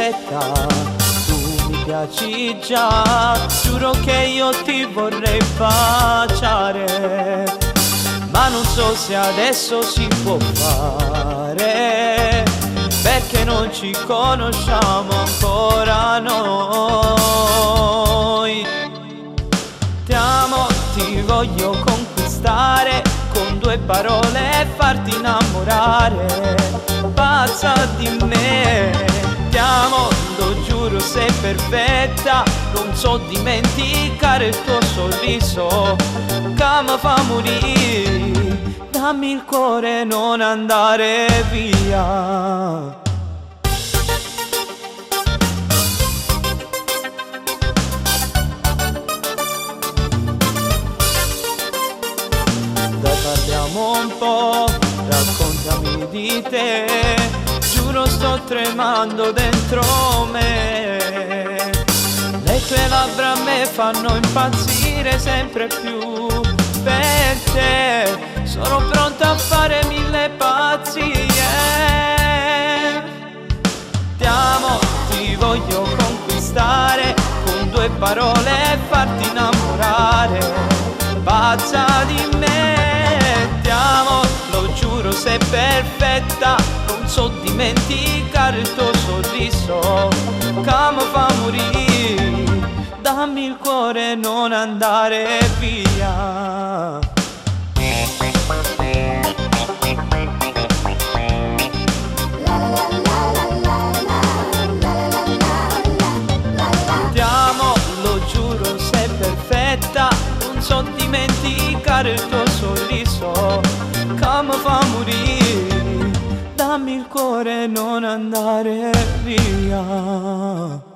perfetta, tu mi piaci già, giuro che io ti vorrei baciare, ma non so se adesso si può fare, perché non ci conosciamo ancora noi. Ti amo, ti voglio conquistare, con due parole e farti innamorare, pazza di me. Ti amo, lo giuro, sei perfetta, non so dimenticare il tuo sorriso che mi fa morire. Dammi il cuore, non andare via. Dai, parliamo un po', raccontami di te, giuro sto tremando dentro me. Le tue labbra a me fanno impazzire sempre più, per te sono pronta a fare mille pazzie. Ti amo, ti voglio conquistare, con due parole e farti innamorare, pazza di me. Ti amo, lo giuro, sei perfetta, non so dimenticare il tuo sorriso che mi fa morire. Dammi il cuore, non andare via. Ti amo, lo giuro, sei perfetta, non so dimenticare il tuo sorriso che mi fa morire. Dammi il cuore, non andare via.